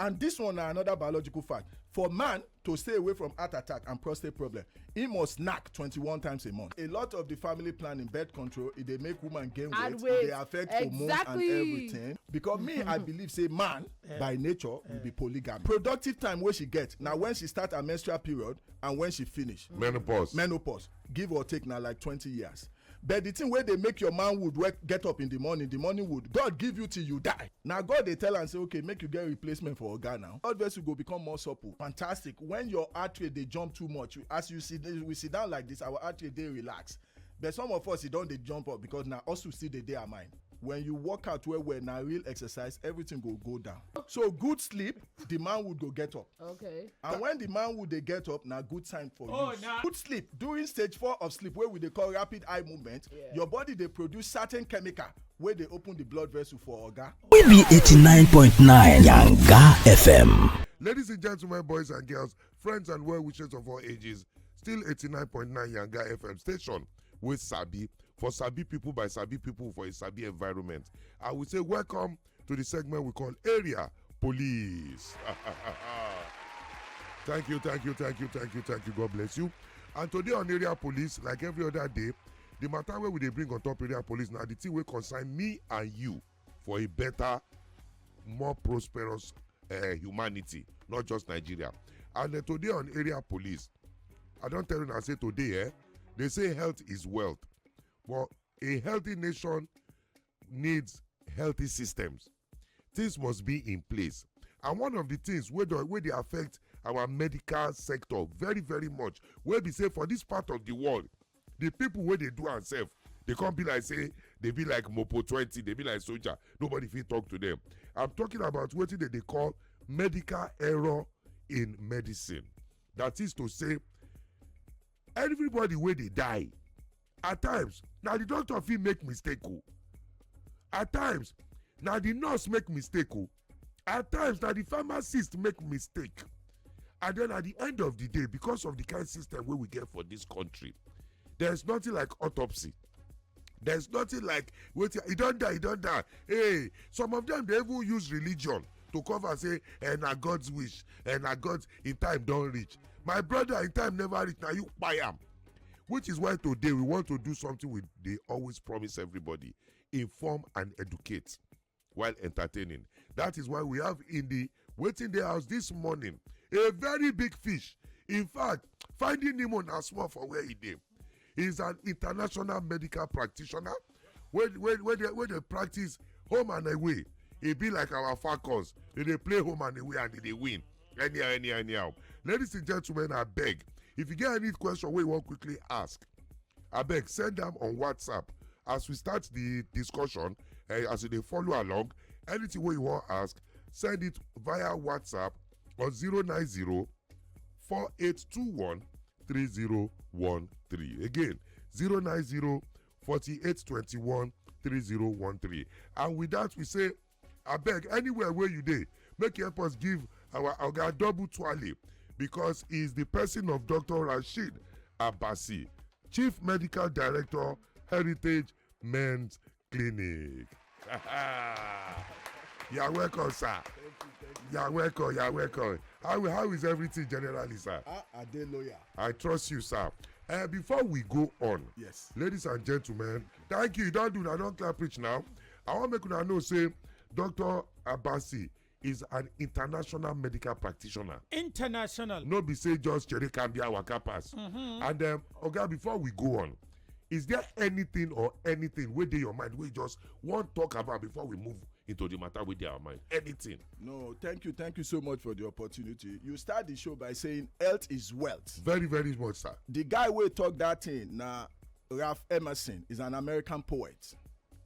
And this one na another biological fact. For man to stay away from heart attack and prostate problem, he must knack 21 times a month. A lot of the family planning, birth control, it dey make woman gain weight, they affect hormones and everything. Because me, I believe say man by nature will be polygamy. Productive time wey she get na when she start her menstrual period and when she finish. Menopause. Give or take na like 20 years. But the thing where they make your manhood get up in the morning wood, God give you till you die. Now God they tell and say, okay, make you get replacement for Oga now. Blood vessel go become more supple. Fantastic. When your artery they jump too much, as you see, we sit down like this, our artery they relax. But some of us, don't they jump up because now also see the day are mine. When you work out where now real exercise, everything go down. So good sleep, the man would go get up. Okay. And when the man would they get up, now good sign for you. Nah. Good sleep during stage 4 of sleep, where we they call rapid eye movement. Your body they produce certain chemical where they open the blood vessel for Oga. We be 89.9 Yanga FM. Ladies and gentlemen, boys and girls, friends and well wishers of all ages, still 89.9 Yanga FM station with Sabi. For Sabi people by Sabi people for a Sabi environment. I would say welcome to the segment we call Area Police. Thank you. God bless you. And today on Area Police, like every other day, the matter where we they bring on top Area Police now, the thing will concern me and you for a better, more prosperous humanity, not just Nigeria. And today on Area Police, I don't tell you I say today, they say health is wealth. But a healthy nation needs healthy systems. Things must be in place. And one of the things where they affect our medical sector very, very much, where we say for this part of the world, the people where they do themselves, they can't be like, say, they be like Mopo 20, they be like soldier. Nobody fit talk to them. I'm talking about what they call medical error in medicine. That is to say, everybody where they die, at times, now the doctor fit make mistake. At times, now the nurse make mistake. At times, now the pharmacist make mistake. And then at the end of the day, because of the kind of system where we get for this country, there's nothing like autopsy. There's nothing like, wait, he don't die. Hey, some of them, they even use religion to cover, say, and I God's wish, and I God's in time don't reach. My brother, in time never reach, now you buy him. Which is why today we want to do something they always promise everybody. Inform and educate while entertaining. That is why we have in the Wetin Dey house this morning a very big fish. In fact, Finding Nemo now small for where he did. He's an international medical practitioner where they practice home and away. It be like our Falcons. They play home and away and they win. Anyhow. Ladies and gentlemen, I beg. If you get any question where you want quickly ask, I beg, send them on WhatsApp. As we start the discussion, as they follow along, anything where you want to ask, send it via WhatsApp on 090-4821-3013. Again, 090-4821-3013. And with that, we say, I beg, anywhere where you dey, make help us give our double twally, because he is the person of Dr. Rashid Abbasi, Chief Medical Director, Heritage Men's Clinic. You're welcome, sir. Thank you. You're welcome. How is everything generally, sir? I dey lawyer. I trust you, sir. Before we go on, yes, ladies and gentlemen, thank you. Don't do that. Don't clap preach now. I want to make you know, say, Dr. Abbasi is an international medical practitioner. International. No be say just Cherry Cambia Waka Pass. And okay, before we go on, is there anything where dey your mind we just want to talk about before we move into the matter with our mind? Anything? No, thank you so much for the opportunity. You start the show by saying health is wealth. Very, very much, sir. The guy wey talk that thing na Ralph Emerson is an American poet.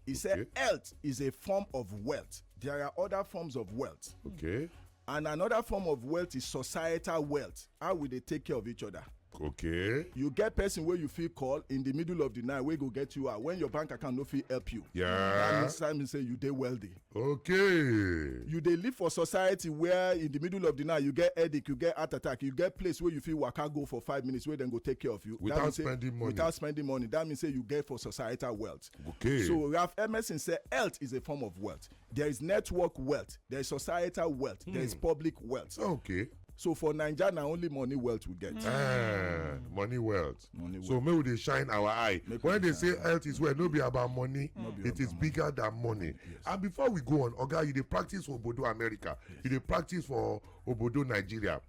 He said health is a form of wealth. There are other forms of wealth. Okay. And another form of wealth is societal wealth. How will they take care of each other? Okay. You get person where you feel call in the middle of the night where go get you out when your bank account no fit help you. Yeah. That means say you dey wealthy. Okay. You dey live for society where in the middle of the night you get headache, you get heart attack, you get place where you feel waka go for 5 minutes where then go take care of you. Without spending money. Without spending money. That means say you get for societal wealth. Okay. So Ralph Emerson said health is a form of wealth. There is network wealth. There is societal wealth. There is public wealth. Okay. So for Naija, now only money wealth we get. Money wealth. Money so wealth. maybe they shine our eye. When they say health is well, no be about money. It is bigger than money. Yes. And before we go on, Oga, you dey practice for Obodo America. Yes. You dey practice for Obodo Nigeria.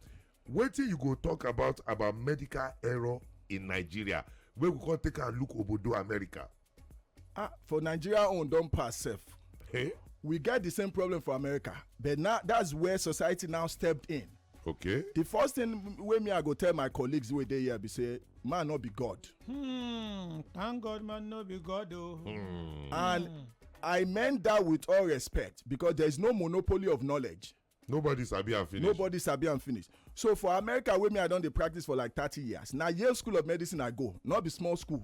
Wetin you go talk about medical error in Nigeria? Where we can take a look Obodo America. For Nigeria own don't pass safe. Hey? We get the same problem for America, but now that's where society now stepped in. Okay. The first thing wey me I go tell my colleagues wey dey here be say man no be God. Thank God man no be God oh. And I meant that with all respect because there is no monopoly of knowledge. Nobody sabi and finish. Nobody sabi and finish. So for America wey me I don dey practice for like 30 years. Na Yale School of Medicine I go, not be small school.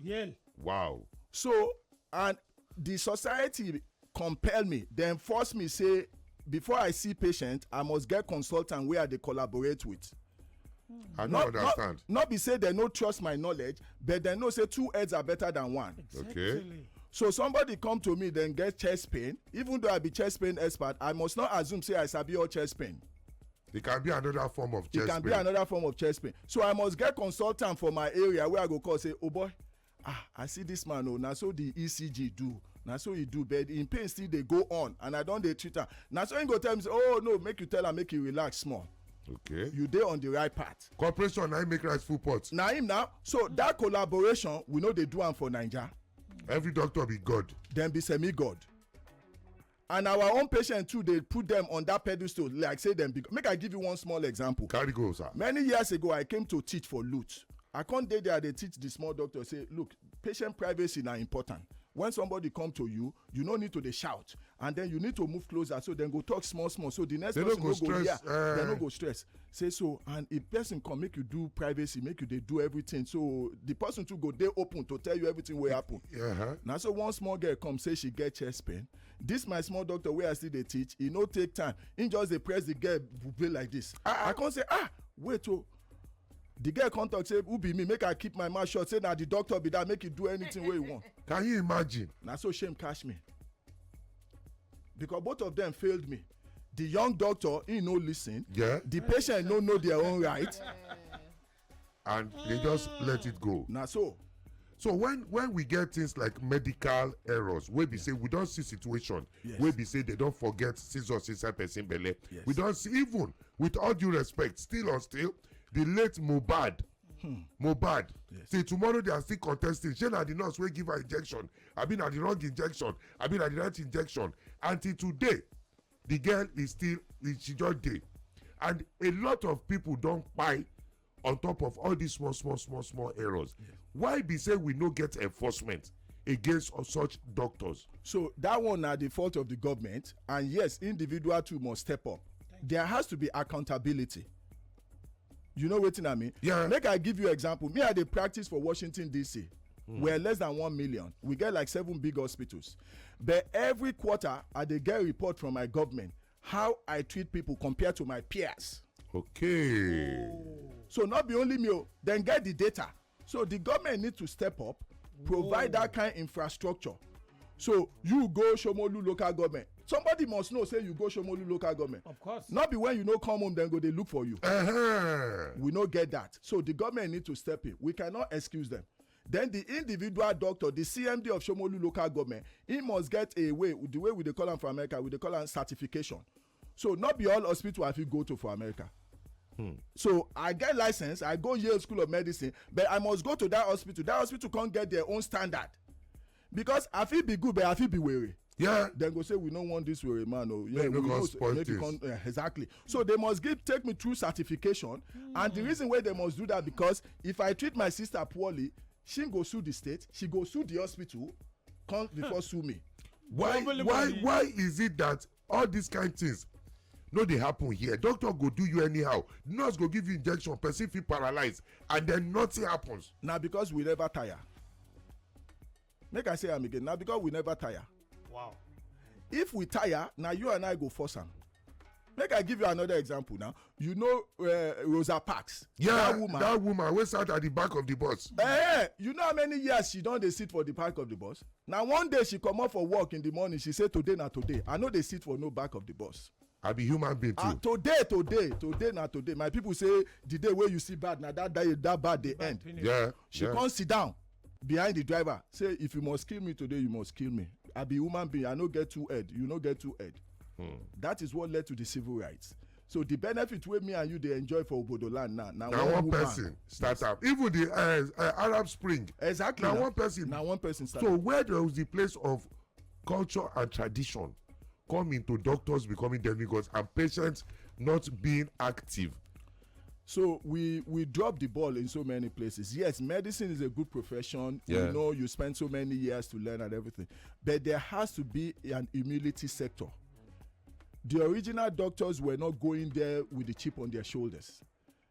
Yale. Wow. So and the society compel me, then force me say before I see patient, I must get consultant where they collaborate with. I don't understand. Not be say they no trust my knowledge, but they know say 2 heads are better than 1. Exactly. Okay. So somebody come to me then get chest pain. Even though I be chest pain expert, I must not assume say I sabi all chest pain. It can be another form of chest pain. It can be another form of chest pain. So I must get consultant for my area where I go call say, oh boy, I see this man, oh, now so the ECG do. Now so he do, but in pain still they go on, and I don't dey treat am. Now so he go tell me, say, oh no, make you tell am, make you relax small. Okay. You dey on the right path. Corporation, I make rice full pot. Now him now, so that collaboration, we know they do am for Naija. Every doctor be God. Them be semi-God. And our own patient too, they put them on that pedestal, like say them big. Make I give you one small example. Carry go, sir. Many years ago, I came to teach for Lute. I can't dey there, they teach the small doctor, say, look, patient privacy now important. When somebody come to you, you no need to dey shout, and then you need to move closer so then go talk small so the next person no go hear, they no go stress. Say so, and if person come make you do privacy, make you dey do everything, so the person too go dey open to tell you everything wey happen. Now so one small girl come say she get chest pain. This my small doctor wey I still dey teach, e no take time, he just dey press the girl bube like this. I come say wait oh. The girl come talk say who be me, make I keep my mouth shut, say na the doctor be that, make you do anything wey you want. Can you imagine? Na so shame catch me because both of them failed me. The young doctor, he no listen. Yeah. The patient no know their own right. And they just let it go. Na so. So when we get things like medical errors, where we say we don't see situation, where we say they don't forget scissors inside person belle. We don't see, even with all due respect, still the late Mohbad. Till tomorrow they are still contesting. She na the nurse wey give her injection. I been at the wrong injection. I been at the right injection. Until today, the girl is still, she just dey. And a lot of people don't buy on top of all these small errors. Why be say we no get enforcement against such doctors? So that one na the fault of the government, and yes, individual too must step up. There has to be accountability. You know wetin I mean? Yeah. Make I give you example. Me I dey practice for Washington DC. We're less than 1 million. We get like 7 big hospitals. But every quarter I dey get report from my government how I treat people compared to my peers. Okay. So not be only me, then get the data. So the government need to step up, provide that kind of infrastructure. So you go Shomolu local government. Somebody must know say you go Shomolu local government. Of course. Not be when you no come home then go they look for you. We no get that. So the government need to step in. We cannot excuse them. Then the individual doctor, the CMD of Shomolu local government, he must get a way, the way we dey call am for America, we dey call am certification. So not be all hospital I fit go to for America. So I get license, I go Yale School of Medicine, but I must go to that hospital. That hospital can't get their own standard. Because I feel be good, but I feel be weary. Yeah. Then go say we don't want this weary man. Oh, yeah, we exactly. So they must take me through certification, and the reason why they must do that because if I treat my sister poorly, she go sue the state, she go sue the hospital, come before sue me. Why is it that all these kind of things, no dey happen here. Doctor go do you anyhow, nurse go give you injection, person feel paralyzed, and then nothing happens. Now because we never tire. Make I say am again. Now because we never tire. Wow. If we tire, now you and I go force am. Make I give you another example now. You know Rosa Parks. Yeah, that woman wey sat at the back of the bus. You know how many years she don dey sit for the back of the bus? Now one day she comot for work in the morning, she say today na today. I no dey sit for no back of the bus. I be human being too. Today na today. My people say the day wey you see bad, na that bad dey end. Yeah. She come sit down behind the driver, say if you must kill me today, you must kill me. I be human being, I no get two head, you no get two head. That is what led to the civil rights. So the benefit wey me and you dey enjoy for Obodo land now one person start up. Even the Arab Spring. Exactly. Now one person. Now one person start. So where there was the place of culture and tradition come into doctors becoming demigods and patients not being active? So we drop the ball in so many places. Yes, medicine is a good profession. Yeah. You know, you spend so many years to learn and everything. But there has to be an humility sector. The original doctors were not going there with the chip on their shoulders.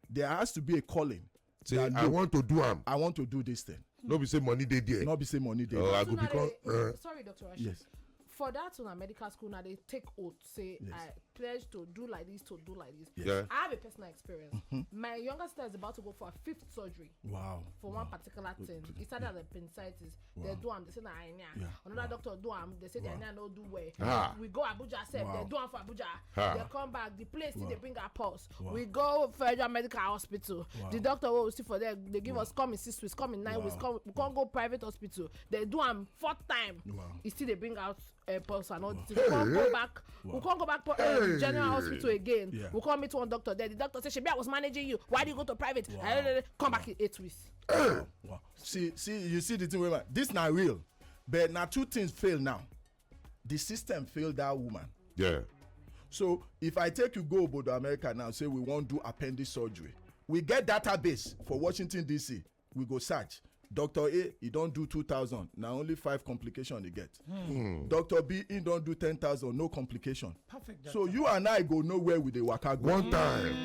There has to be a calling. Say, I want to do I want to do this thing. No be say money dey there. Not be say money dey. I go become. Sorry, Dr. Rashid. Yes. For that on a medical school now, they take oath, say, Yes. I pledge to do like this, to do like this. Yes. Yeah. I have a personal experience. My younger sister is about to go for a 5th surgery. Wow. For one particular thing. It started as appendicitis. They do am, they say na hernia. Yeah. Another doctor do am, they say the hernia no do well. Ah. We go Abuja sef, Wow. they do am for Abuja. Ah. They come back, the place they bring our pulse. Wow. We go Federal Medical Hospital. Wow. The doctor will see for them, they give us come in 6 weeks, come in 9 weeks, we can't go private hospital. They do am 4th time. Wow. You see they bring out pulse and all this. We can't go back. Wow. We can't go back general hospital again. Yeah. We can't meet one doctor there. The doctor said, Shebi, I was managing you. Why do you go to private? Wow. Come back in 8 weeks. Wow. See, you see the thing wey this na real, but now two things fail now. The system failed that woman. Yeah. So if I take you go Obodo America now, say we wan do appendix surgery, we get database for Washington DC. We go search. Dr. A, he don't do 2,000. Now only 5 complications he get. Dr. B, he don't do 10,000. No complication. Perfect. So you and I go nowhere with the waka go. One time.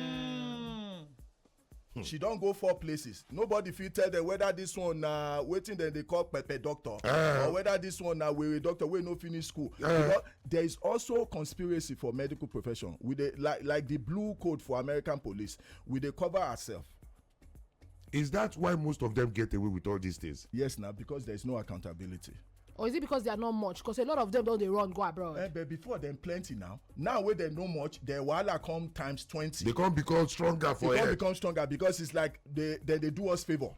She don't go 4 places. Nobody fit tell them whether this one waiting then they call Pepe doctor or whether this one we doctor we no finish school. Because there is also conspiracy for medical profession. With the like the blue code for American police, we they cover ourselves. Is that why most of them get away with all these things? Yes, now because there is no accountability. Or is it because they are not much? Because a lot of them don't they run go abroad. But before them plenty now. Now where they know much, their wahala come times 20. They can't become stronger for They can't it. become stronger because it's like they do us favor.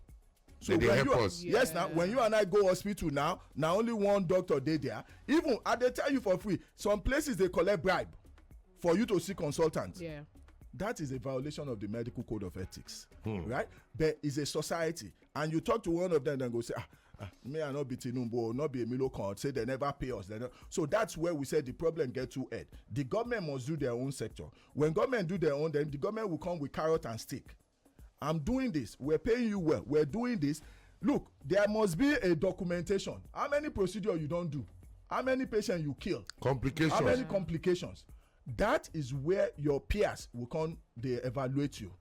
So they when help you us. Yes, now when you and I go hospital now only one doctor dey there. Even they tell you for free. Some places they collect bribe for you to see consultants. Yeah. That is a violation of the medical code of ethics, right? But it's a society, and you talk to one of them, then go say, me I not be Tinubu, not be Emilio Con, say they never pay us. So that's where we said the problem get too head. The government must do their own sector. When government do their own, then the government will come with carrot and stick. I'm doing this. We're paying you well. We're doing this. Look, there must be a documentation. How many procedure you don't do? How many patients you kill? Complications. How many complications? That is where your peers will come, they evaluate you.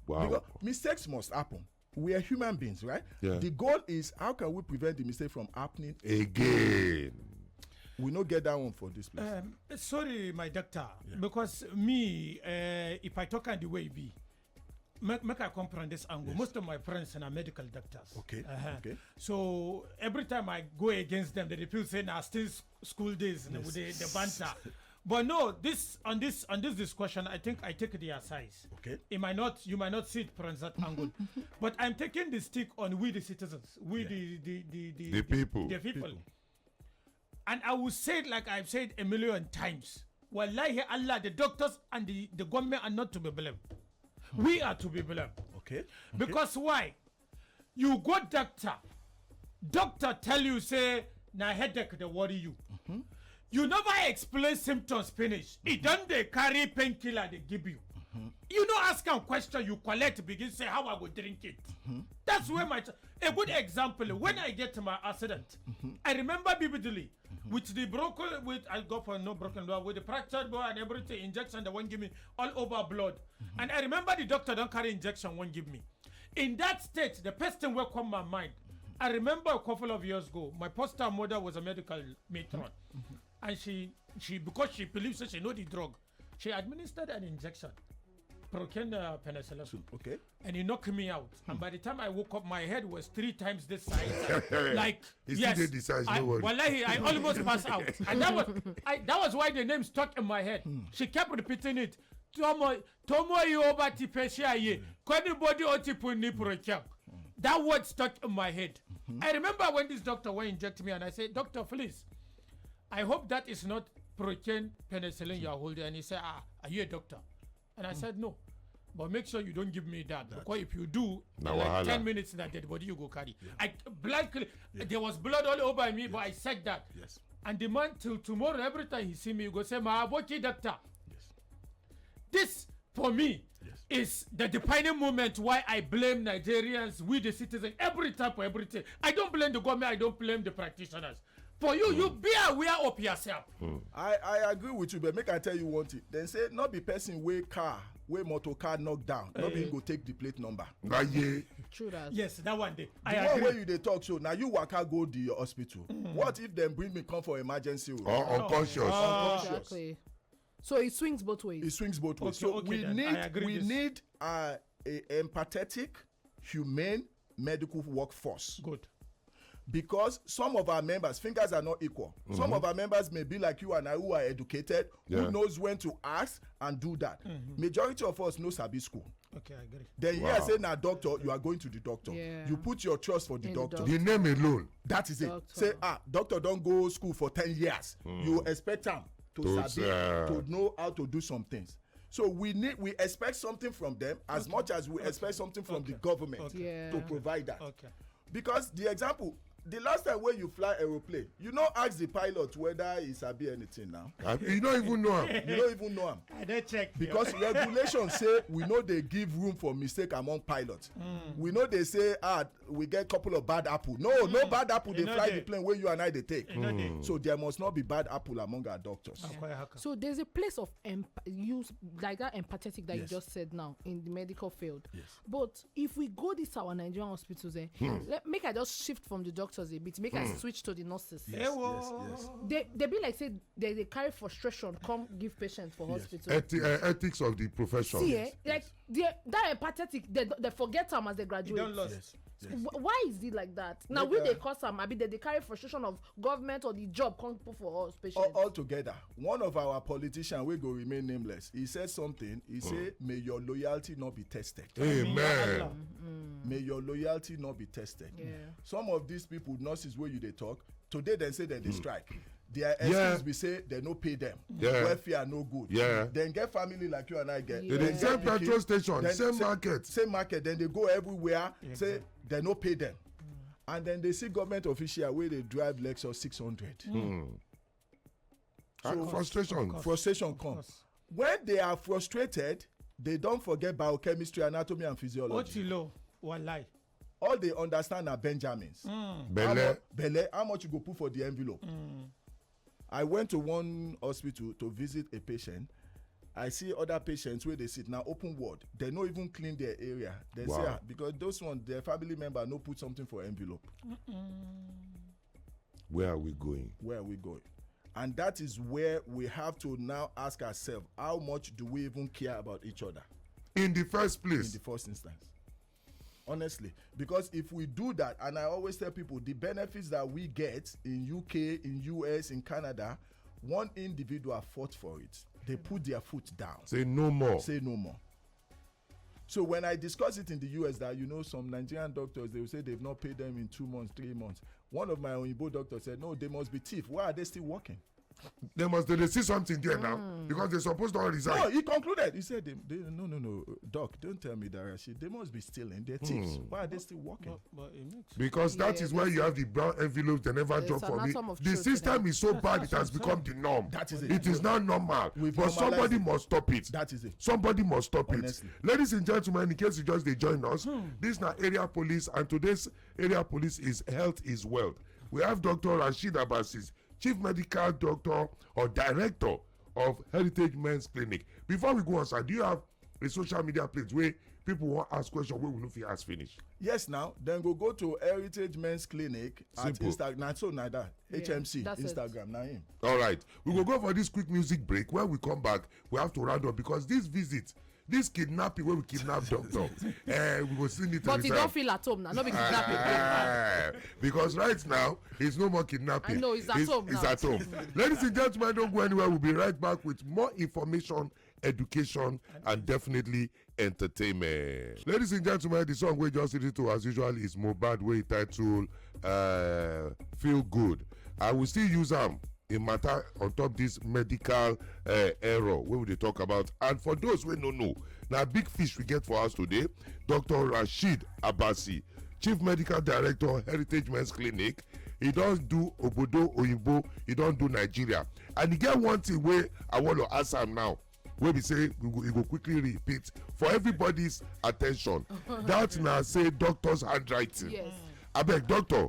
Wow. Because mistakes must happen. We are human beings, right? Yeah. The goal is how can we prevent the mistake from happening Again. We no get that one for this place. Sorry, my doctor, because me, if I talk on the way be, make I comprehend this angle. Yes. Most of my friends are medical doctors. Okay. Okay. So every time I go against them, they feel say, "Nah, still school days with the banter." But no, on this discussion, I think I take their size. Okay. You might not see it from that angle, but I'm taking the stick on we the citizens, we the people. The people. And I will say it like I've said a million times. Wallahi Allah, the doctors and the government are not to be blamed. We are to be blamed. Okay. Because why? You go doctor tell you say na headache they worry you. You never explain symptoms finish. It don't they carry painkiller they give you. You don't ask a question, you collect, begin say how I go drink it. That's where a good example, when I get to my accident, I remember vividly, with the broken, with I go for no broken bone, with the fractured bone and everything, injection they won't give me all over blood. And I remember the doctor don't carry injection, won't give me. In that state, the first thing will come my mind. I remember a couple of years ago, my foster mother was a medical matron, and she because she believes that she know the drug, she administered an injection, penicillin. Okay. And he knocked me out. And by the time I woke up, my head was 3 times this size. Like, yes, wallahi, I almost passed out. And that was why the name stuck in my head. She kept repeating it. Tomo yoba tipesha ye. Anybody otipuni prokyang. That word stuck in my head. I remember when this doctor went inject me, and I said, "Doctor, please, I hope that is not protein penicillin you are holding." And he said, "Are you a doctor?" And I said, "No, but make sure you don't give me that, because if you do, like 10 minutes in that dead body you go carry." There was blood all over me, but I said that. Yes. And the man till tomorrow, every time he see me, he go say, "Ma aboki doctor." Yes. This for me is the defining moment why I blame Nigerians, we the citizens, every time for everything. I don't blame the government, I don't blame the practitioners. For you, you be aware of yourself. I agree with you, but make I tell you one thing. Then say not be person way motor car knock down. Not be go take the plate number. True that. Yes, that one day. The one where you they talk so now you waka go to your hospital. What if them bring me come for emergency room? Or unconscious. Exactly. So it swings both ways. It swings both ways. Okay, So we need a empathetic, humane medical workforce. Good. Because some of our members, fingers are not equal. Some of our members may be like you and I, who are educated, who knows when to ask and do that. Majority of us know Sabi school. Okay, I agree. Then you say, now doctor, you are going to the doctor. Yeah. You put your trust for the doctor. The name alone. That is Doctor. it. Say, doctor don't go school for 10 years. You expect him to sabi, to know how to do some things. So we expect something from them as much as we expect something from the government to provide that. Okay. Because the example, the last time when you fly aeroplane, you don't ask the pilot whether he sabi anything now. You don't even know him. You don't even know him. I don't check. Because regulations say we know they give room for mistake among pilots. We know they say we get couple of bad apple. No bad apple. They fly the plane where you and I they take. So there must not be bad apple among our doctors. So there's a place of use like that empathetic that you just said now in the medical field. Yes. But if we go this our Nigerian hospitals, make I just shift from the doctors a bit, make I switch to the nurses. Yes. They be like say they carry frustration come give patients for hospital. Ethics of the profession. See, like that empathetic, they forget them as they graduate. Don't lose. Yes. Why is it like that? Now we they cause them, maybe they carry frustration of government or the job come put for us patients. All together, one of our politicians we go remain nameless. He said something. He said, "May your loyalty not be tested." Amen. May your loyalty not be tested. Yeah. Some of these people, nurses, where you they talk today, they say that they strike. Their excuse we say they no pay them. Welfare no good. Then get family like you and I get. The same petrol station, same market. Same market. Then they go everywhere. Say they no pay them. And then they see government official where they drive Lexus 600. So frustration comes. When they are frustrated, they don't forget biochemistry, anatomy, and physiology. All they understand are Benjamins. Bele, how much you go put for the envelope? I went to one hospital to visit a patient. I see other patients where they sit now open ward. They don't even clean their area. They say because those ones, their family member no put something for envelope. Where are we going? And that is where we have to now ask ourselves, how much do we even care about each other? In the first place. In the first instance. Honestly. Because if we do that, and I always tell people, the benefits that we get in UK, in US, in Canada, one individual fought for it. They put their foot down. Say no more. So when I discuss it in the US that, some Nigerian doctors, they will say they've not paid them in 2 months, 3 months. One of my Oyinbo doctors said, no, they must be thief. Why are they still working? They see something there now because they're supposed to all resign. No, he concluded. He said, no, doc, don't tell me that, Rashid. They must be stealing. They're thieves. Why are they still working? Because that is where you have the brown envelopes they never drop for me. The system is so bad it has become the norm. That is it. It is not normal. But somebody must stop it. That is it. Somebody must stop Honestly. it. Ladies and gentlemen, in case you just they join us, this is now area police, and today's area police is health is wealth. We have Dr. Rashid Abbasis, Chief Medical Doctor or Director of Heritage Men's Clinic. Before we go on, sir, do you have a social media page where people want to ask questions where we know if you ask finish? Yes, now then go to Heritage Men's Clinic Simple. at Instagram. So now that HMC Instagram now him. All right, we will go for this quick music break. When we come back, we have to round up because this visit, this kidnapping where we kidnap doctor, we will see it. But he don't feel at home now. Not be kidnapping. Because right now it's no more kidnapping. I know it's at home now. It's at home. Ladies and gentlemen, don't go anywhere. We'll be right back with more information, education, and definitely entertainment. Ladies and gentlemen, the song we just listened to as usual is Mohbad wey titled Feel Good. I will still use them in matter on top this medical error wey we dey talk about. And for those wey no know, na big fish we get for us today. Dr. Rashid Abasi, Chief Medical Director, Heritage Men's Clinic. He don do obodo oyinbo, he don do Nigeria. And he get one thing wey I want to ask am now, wey be say he go quickly repeat for everybody's attention. That na say doctor's handwriting. Yes. Abeg, doctor,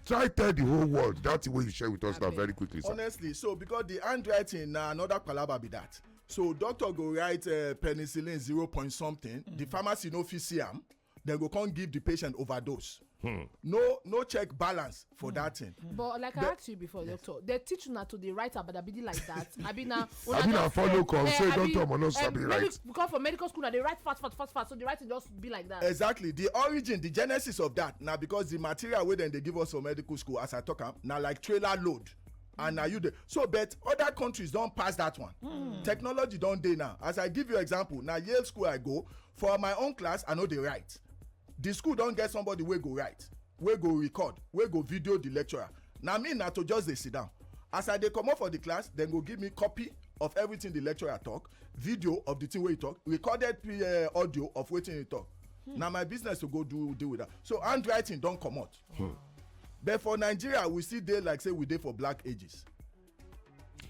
try tell the whole world that way you share with us now very quickly, sir. Honestly, so because the handwriting na another palaba be that. So doctor go write penicillin 0 point something. The pharmacy no fit see am. They go come give the patient overdose. No check balance for that thing. But like I asked you before, doctor, they teach you not to dey write abadabidi like that. I be now follow come say doctor must not sabi right. Because for medical school, they write fast. So the writing just be like that. Exactly. The origin, the genesis of that now because the material wey dem dey give us for medical school, as I talk am, na like trailer load. And now you dey. So, but other countries don't pass that one. Technology don't dey now. As I give you example, now Yale school I go for my own class, I know they write. The school don't get somebody wey go write, wey go record, wey go video the lecturer. Now me na to just dey sit down. As I dey comot for the class, then go give me copy of everything the lecturer talk, video of the thing wey he talk, recorded audio of wetin he talk. Now my business to go deal with that. So handwriting don't comot. But for Nigeria, we still dey like say we dey for black ages.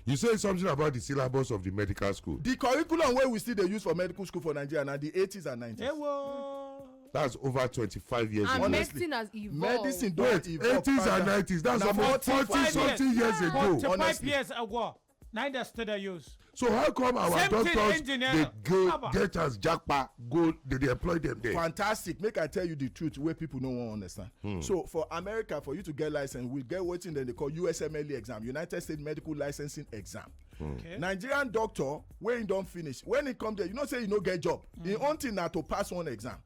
You say something about the syllabus of the medical school. The curriculum wey we still dey use for medical school for Nigeria na the 80s and 90s. That's over 25 years and ago. medicine has evolved. Medicine don't evolve. 80s and 90s. That's about 40-something years ago. 45 years ago. Neither still they use. So how come our Same doctors thing, they go get as jackpot, go they employ them there? Fantastic. Make I tell you the truth where people don't want to understand. So for America, for you to get license, we get waiting then they call USMLE exam, United States Medical Licensing Exam. Okay. Nigerian doctor, when he don't finish, when he come there, you know say he no get job. He own thing na to pass one exam.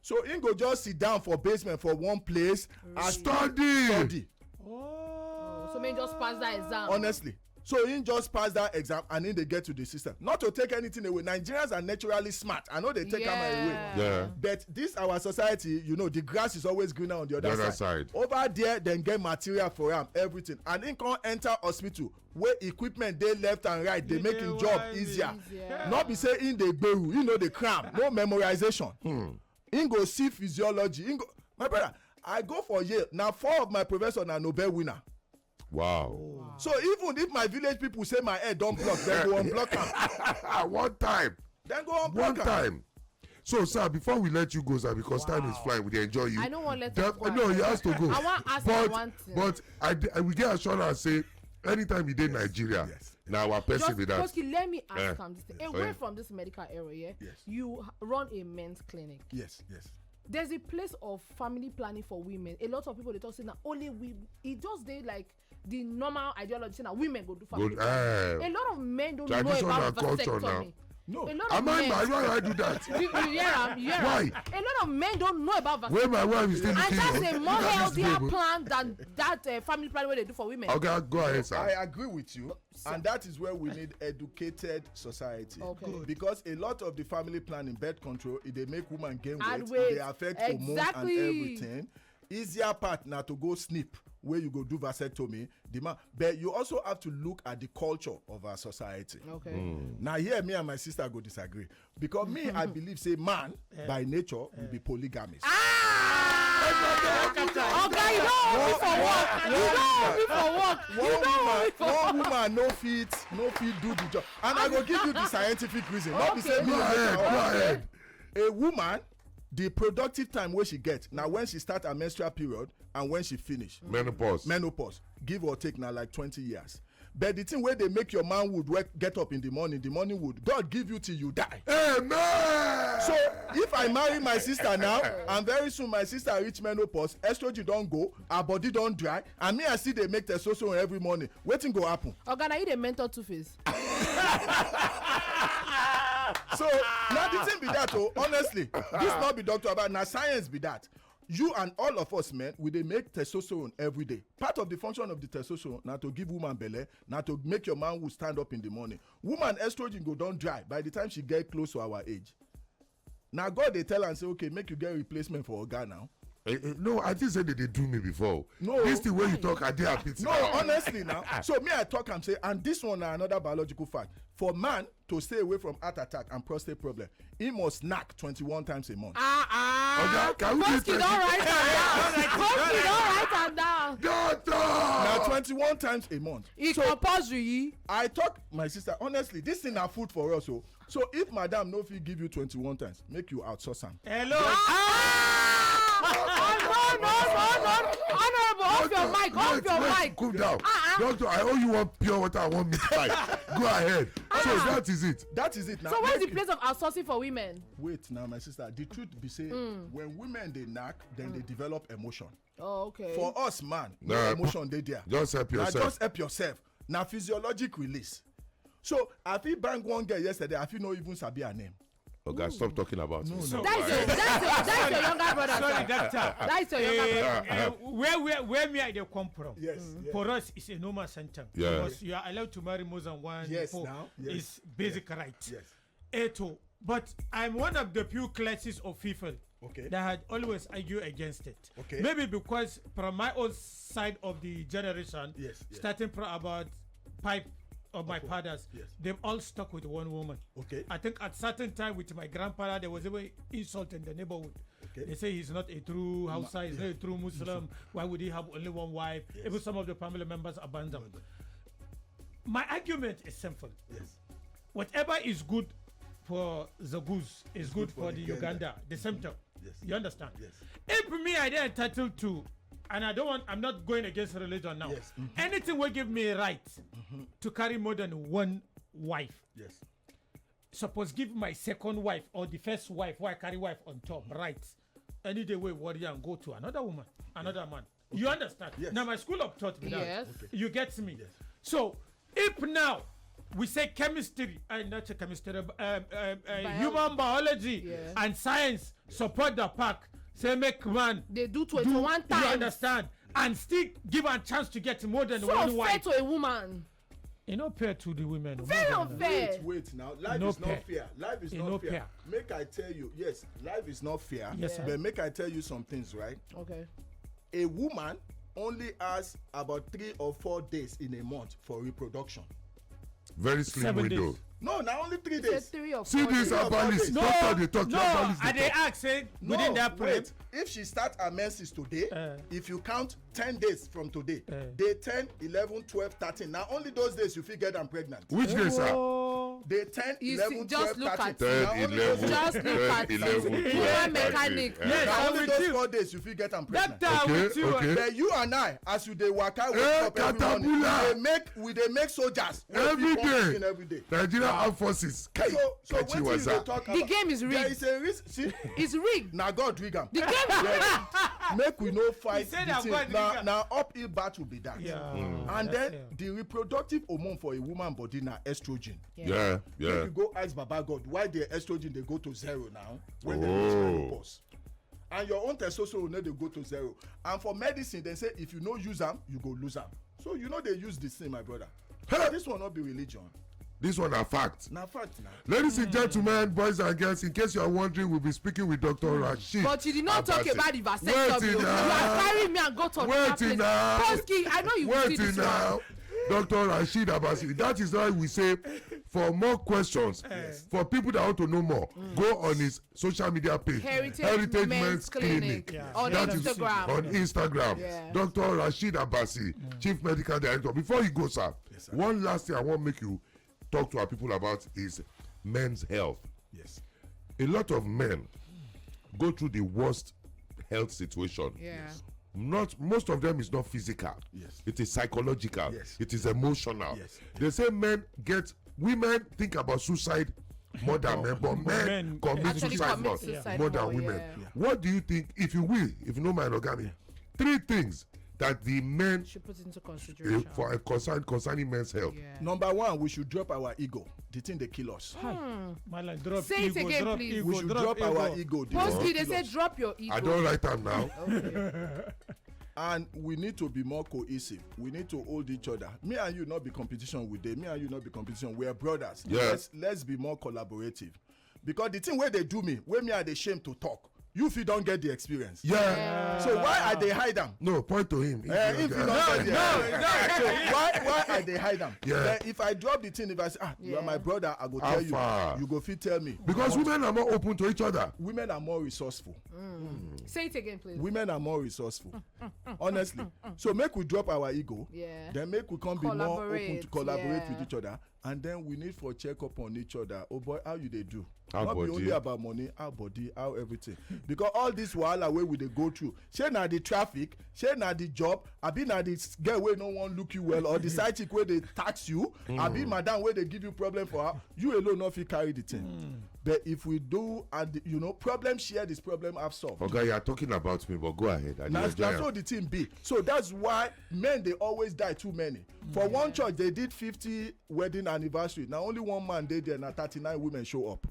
So he go just sit down for basement for one place and study. So may just pass that exam. Honestly. So he just pass that exam and then they get to the system. Not to take anything away. Nigerians are naturally smart. I know they take them away. Yeah. But this our society, you know, the grass is always greener on the other side. Over there, then get material for him, everything. And he can't enter hospital where equipment they left and right. They make his job easier. Not be saying in the gberu, you know, the cram, no memorization. He go see physiology. My brother, I go for Yale. Now 4 of my professors are Nobel winner. Wow. So even if my village people say my head don't block, then go unblock am. One time. Then go unblock One time. So, sir, before we let you go, sir, because time is flying, we enjoy you. I don't want to let you go. No, he has to go. I want to ask you one thing. But I will get assurance say, anytime you did Nigeria, now our person with that. Just let me ask him this thing. Away from this medical area, you run a men's clinic. Yes. There's a place of family planning for women. A lot of people they talk say now only we. It just they like the normal ideology say now women go do family planning. A lot of men don't know about vasectomy. No, why I do that? You hear why? A lot of men don't know about vasectomy. Where my wife is still and that's a more healthier plan than that family plan where they do for women. Okay, go ahead, sir. I agree with you, and that is where we need educated society. Okay. Because a lot of the family planning, birth control, they make women gain weight, they affect hormones and everything. Easier part now to go snip where you go do vasectomy, but you also have to look at the culture of our society. Okay. Now here, me and my sister go disagree because me, I believe say man by nature will be polygamist. Okay, you don't One woman no fit do the job, and I go give you the scientific reason. Not be say me. Go ahead. A woman the productive time wey she get na when she start her menstrual period and when she finish. menopause give or take na like 20 years. But the thing wey dey make your manhood get up in the morning wood, God give you till you die. Amen. So if I marry my sister now and very soon my sister reach menopause, estrogen don go, her body don dry, and me I still dey make testosterone every morning, wetin go happen? Oga, na you dey mentor Two-Face. So now the thing be that, oh, honestly, this not be doctor about, na science be that. You and all of us men, we dey make testosterone every day. Part of the function of the testosterone na to give woman belle, na to make your man who stand up in the morning. Woman estrogen go don dry by the time she get close to our age. Now God dey tell am say, okay, make you get replacement for oga now. No, I just said that they do me before. No, this the way you talk, I did happy. No, honestly now. So me I talk and say, and this one na another biological fact. For man to stay away from heart attack and prostate problem, he must knack 21 times a month. Okay, can we Koski don write am down. Doctor! Now 21 times a month. E compulsory. I talk my sister, honestly, this thing na food for us. So if madam no fit give you 21 times, make you outsource am. Hello. No. Honorable, off your mic. Cool down. Doctor, I owe you one pure water and 1 meat pie. Go ahead. So that is it. That is it now. So what's the place of outsourcing for women? Wait now, my sister. The truth be say, when women they knack, then they develop emotion. Oh, okay. For us, man, no Nah, emotion they there. Just help yourself. Now just help yourself. Now physiologic release. So I feel bang one girl yesterday. I feel no even sabi her name. Okay, stop talking about it. So, That's your younger brother. sorry, doctor. That's your younger brother. Where me I dey come from? Yes. For us, it's a normal sentence. Yeah. Because you are allowed to marry more than one. Yes, before. now. Yes. It's basic right. Yes. Eto. But I'm one of the few classes of people Okay. that had always argued against it. Okay. Maybe because from my own side of the generation, Yes. starting from about 5 of my fathers, Yes. they've all stuck with one woman. Okay. I think at certain time with my grandfather, there was a insult in the neighborhood. Okay. They say he's not a true Hausa, he's not a true Muslim. Why would he have only one wife? Yes. Even some of the family members abandoned. My argument is simple. Yes. Whatever is good for the goose is good for the Uganda, the symptom. Yes. You understand? Yes. If me, I didn't entitled to, and I'm not going against religion now. Yes. Anything will give me right to carry more than one wife. Yes. Suppose give my second wife or the first wife, why I carry wife on top, right? Any day we worry and go to another woman, another man. Okay. You understand? Yes. Now my school of taught me that. Yes. Okay. You get me? Yes. So if now we say chemistry, not chemistry, human biology Yes. and science support the pack, say make man They do 21 times. You understand? And still give a chance to get more than So one unfair wife. to a woman. You know, pair to the women. Very unfair. Wait now. Life No is not fair. fair. Life is It not no fair. fair. Make I tell you, yes, life is not fair. Yes, sir. But make I tell you some things, right? Okay. A woman only has about 3 or 4 days in a month for reproduction. Very slim 7 window. days. No, now only 3 Say days. 3 or 4 See this days. herbalist. No, Doctor, they talk. no, Herbalist, and they they talk. ask, say, No, within that period. wait. If she start her menses today, if you count 10 days from today, day 10, 11, 12, 13. Now only those days you feel get am pregnant. Which day, sir? Oh, Day 10, You 11, see, just 12, look 13. at it. Third, Now only 11, those- Just look at 11, it. 12, You are 13. mechanic. Yes, Now I'm only with those you. 4 days you feel get am pregnant. Doctor, Okay, with you. okay. But you and I, as you dey waka wake Eh, up every morning, Katabula. we dey make soldiers. wey Every fit pump day. pikin every day. Nigeria Armed Forces. Kai, So Kachi wetin you was dey that? talk The about? game is There rigged. is a risk. See, It's rigged. na God rig am. The game is rigged. Make we no fight He said the na thing. God rig Na am. na uphill battle be that. Yeah. And That's then it. the reproductive hormone for a woman body na estrogen. Yeah, If yeah. you go ask Baba God why the estrogen dey go to 0 now when dem reach Oh. menopause. And your own testosterone no dey go to 0. And for medicine dem say if you no use am you go lose am. So you no dey use the same my brother. Hey. This one no be religion. This one are fact. Na fact na. Ladies and gentlemen, boys and girls, in case you are wondering, we'll be speaking with Dr. Rashid. But you did not talk Abasi. about the vasectomy. Waiting You now. are carrying me and go to another Waiting place. now. Koski, I know you will see Waiting this now. one. Dr. Rashid Abasi. That is why we say, for more questions, for people that want to know more, go on his social media page, Heritage Men's Clinic. Yeah. On That is Instagram. on Instagram. Yeah. Dr. Rashid Abasi, Chief Medical Director. Before you go, sir, Yes, sir. one last thing I want to make you talk to our people about is men's health. Yes. A lot of men go through the worst health situation. Yes. Most of them is not physical. Yes. It is psychological. Yes. It is emotional. Yes. They say women think about suicide more than men, but men commit suicide more than women. Yeah. What do you think, if you know my origami, 3 things that the men should put into consideration concerning men's health? Yeah. Number 1, we should drop our ego. The thing they kill us. Say it again, please. We should drop our ego. Mostly they say drop your ego. I don't write them now. Okay. And we need to be more cohesive. We need to hold each other. Me and you not be competition with them. Me and you not be competition. We are brothers. Yes. Let's be more collaborative. Because the thing where they do me, where me are they shame to talk. You if you don't get the experience. Yeah. So why are they hide them? No, point to him. If you don't get the So why are they hide them? Yeah. Then if I drop the thing, if I say, you are my brother, I go tell you. You go fit tell me. Because women are more open to each other. Women are more resourceful. Say it again, please. Women are more resourceful. Honestly. So make we drop our ego. Yeah. Then make we come be more open to collaborate yeah. with each other. And then we need for check up on each other. Oh boy, how you they do? How Not body? be only about money, how body, how everything. Because all this wahala wey we dey go through, shey na the traffic, shey na the job, abi na the girl wey no wan look you well, or the side chick wey dey tax you, abi madam wey dey give you problem for her, you alone no fit carry the thing. But if we do, and problem shared is problem half solved. Okay, you are talking about me, but go ahead. That's how the thing be. So that's why men they always die too many. For one church, they did 50 wedding anniversary. Now only one man did there, and 39 women show up.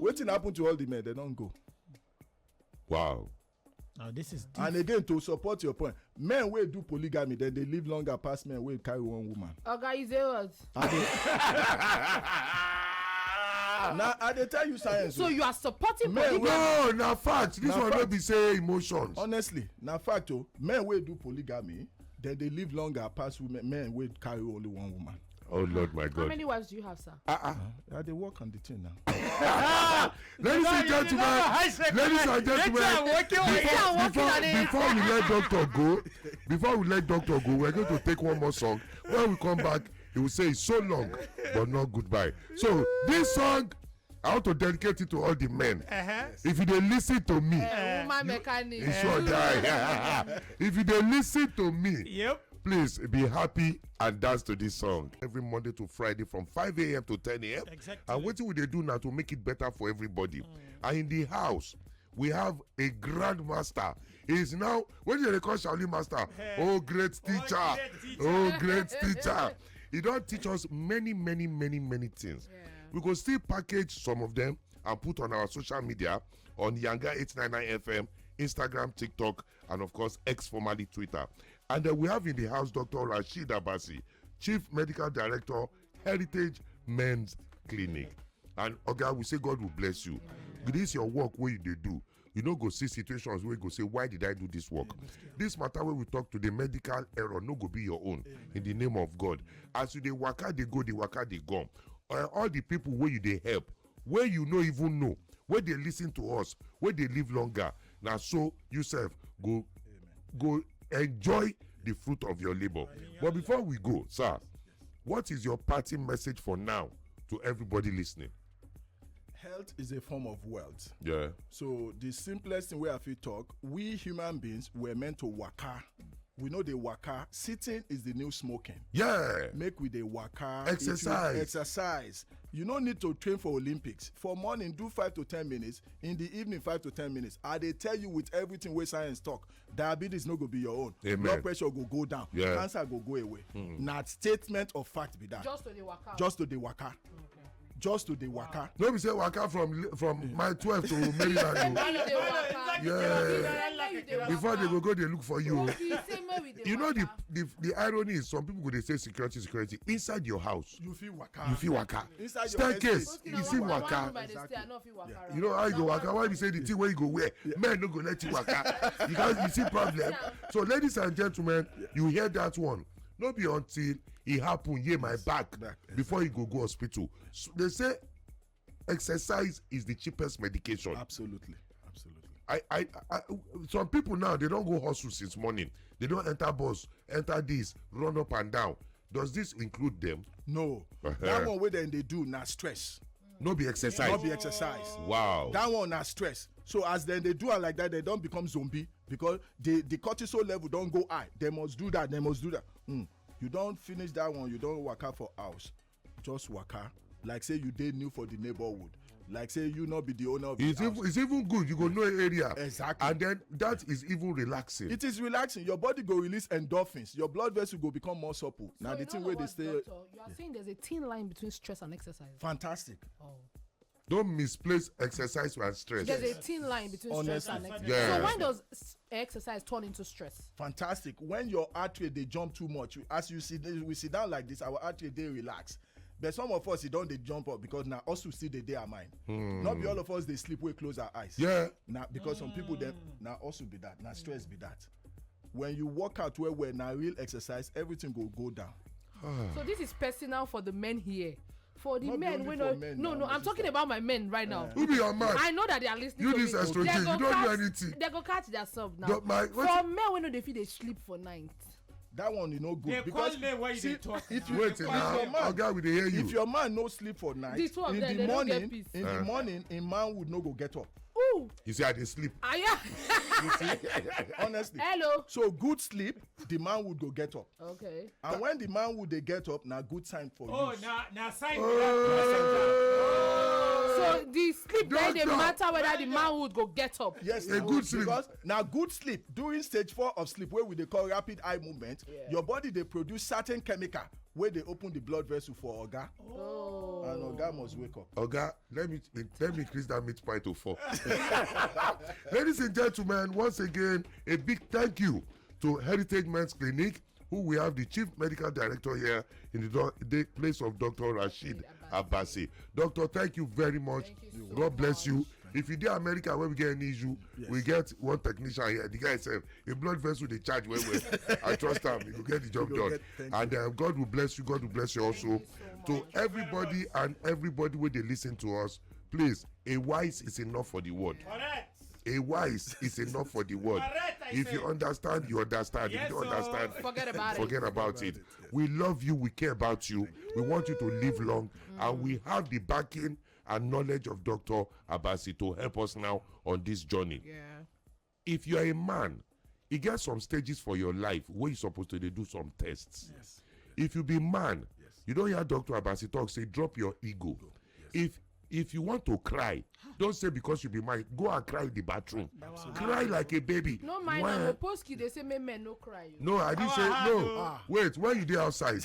Wetin happen to all the men? They don't go. Wow. Now this is deep. And again, to support your point, men wey do polygamy, then they live longer past men wey carry one woman. Okay, you say what? Now I dey tell you science. So you are supporting men polygamy? No, na fact. This one no be say emotions. Honestly, na fact o. Men wey do polygamy, then they live longer past women. Men wey carry only one woman. Oh Lord, my How God. many wives do you have, sir? I dey work on the thing now. Ladies and gentlemen, before we let doctor go, we're going to take one more song. When we come back, he will say it's so long, but not goodbye. So this song, I want to dedicate it to all the men. If you don't listen to me, Woman mechanic. you sure die. If you don't listen to me, please be happy and dance to this song. Every Monday to Friday from 5 a.m. to 10 a.m. Exactly. And what will they do now to make it better for everybody? And in the house, we have a grandmaster. He is now, what do they call Shaolin Master? Oh, great teacher. Oh, great teacher. He don't teach us many things. Yeah. We can still package some of them and put on our social media on Yanga 899 FM, Instagram, TikTok, and of course, X, formerly Twitter. And then we have in the house Dr. Rashid Abasi, Chief Medical Director, Heritage Men's Clinic. And okay, we say God will bless you. This is your work where you do. You know, go see situations where you go say, why did I do this work? This matter where we talk to the medical error, no go be your own. In the name of God. As you dey waka, they go, they waka, they go. All the people where you they help, where you no even know, where they listen to us, where they live longer. Now, so yourself go enjoy the fruit of your labor. But before we go, sir, what is your parting message for now to everybody listening? Health is a form of wealth. Yeah. So the simplest thing where I feel talk, we human beings were meant to waka. We know the waka. Sitting is the new smoking. Yeah. Make with the waka. Exercise. You don't need to train for Olympics. For morning, do 5 to 10 minutes. In the evening, 5 to 10 minutes. They tell you with everything where science talk, diabetes no go be your own. Amen. Blood pressure go down. Yeah. Cancer go away. Not statement of fact be that. Just to the waka. Just to the waka. Just to the waka. No, we say waka from my 12 to Maryland. Yeah. Before they go, they look for you. You know the irony is some people go they say security inside your house. You feel waka. Inside Staircase. You see waka. You know how you go waka? Why you say the thing where you go wear? Men no go let you waka because you see problem. So ladies and gentlemen, you hear that one. No be until it happen here my back before you go hospital. So they say exercise is the cheapest medication. Absolutely. I some people now they don't go hustle since morning. They don't enter bus, enter this, run up and down. Does this include them? No. That one where then they do not stress. No be exercise. Not be exercise. Wow. That one na stress. So as then they do it like that, they don't become zombie because the cortisol level don't go high. They must do that. You don't finish that one. You don't work out for house. Just work out. Like say you did new for the neighborhood. Like say you not be the owner of the house. It's even good. You go know area. Exactly. And then that is even relaxing. It is relaxing. Your body go release endorphins. Your blood vessel go become more supple. So now the thing where they stay. Doctor, you are saying there's a thin line between stress and exercise. Fantastic. Oh. Don't misplace exercise and stress. There's a thin line between stress and exercise. Yeah. So when does exercise turn into stress? Fantastic. When your heart rate they jump too much, as you see, we sit down like this, our heart rate they relax. But some of us, don't they jump up because now also see the day our mind. Not be all of us they sleep we close our eyes. Yeah. Now because some people them now also be that. Now stress be that. When you work out where now real exercise, everything go down. So this is personal for the men here. For the Not men, only for men, no, I'm talking about my men right now. Who be your man? I know that they are listening You to me. this estrogen, you don't do anything. They go catch themselves now. For men, when they feel they sleep for night. That one you know good They because see, if you wait now, Oga, we dey hear you. if your man no sleep for night, The two of in them, the they don't get morning, peace. in the morning, a man would no go get up. Ooh. You see, I dey sleep. Yeah. Honestly. Hello. So good sleep, the man would go get up. Okay. And when the man would they get up, now good sign for you. Oh, now sign So the sleep Don't then they talk. matter whether the man would go get up. Yes, A good sleep. Because now good sleep during stage 4 of sleep, where we they call rapid eye movement, your body they produce certain chemical where they open the blood vessel for Oga. Oh. And Oga must wake up. Oga, let me increase that meat pie to 4. Ladies and gentlemen, once again, a big thank you to Heritage Men's Clinic, who we have the Chief Medical Director here in the place of Dr. Rashid Abbasi. Doctor, thank you very much. God bless you. If you do America when we get an issue, we get one technician here. The guy said, a blood vessel they charge well. I trust him. He will get the job done. And God will bless you. God will bless you also. To everybody and everybody where they listen to us, please, a wise is enough for the word. Correct. A wise is enough for the word. If you understand, you understand. If you don't understand, forget about it. We love you. We care about you. We want you to live long. And we have the backing and knowledge of Dr. Abbasi to help us now on this journey. Yeah. If you are a man, you get some stages for your life where you're supposed to do some tests. Yes. If you be man, you don't hear Dr. Abbasi talk, say drop your ego. If you want to cry, don't say because you be man, go and cry in the bathroom. Cry like a baby. No mind, I'm a posky, they say men no cry. No, I didn't say no. Wait, when you dey outside.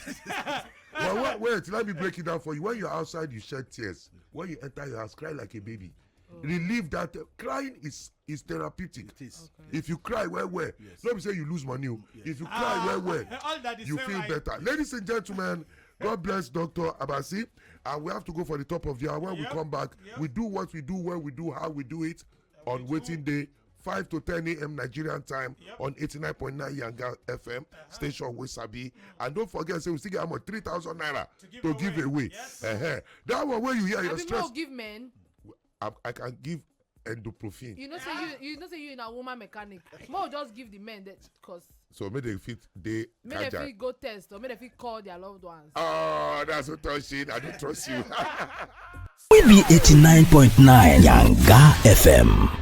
Wait, let me break it down for you. When you're outside, you shed tears. When you enter your house, cry like a baby. Relieve that. Crying is therapeutic. It is. Okay. If you cry well, let me say you lose money. If you cry well, you feel better. Ladies and gentlemen, God bless Dr. Abbasi. And we have to go for the top of the hour. When we come back, we do what we do, where we do, how we do it on Wetin Dey, 5 to 10 a.m. Nigerian time on 89.9 Yanga FM station Wasabi. And don't forget, say we still get 3,000 naira to give away. Yes. That one where you hear your stress. More give men. I can give endoprofen. You know say you in a woman mechanic. More just give the men that cause. So may they fit they may they fit go test or may they fit call their loved ones. Oh, that's so touching. I don't trust you. We be 89.9 Yanga FM.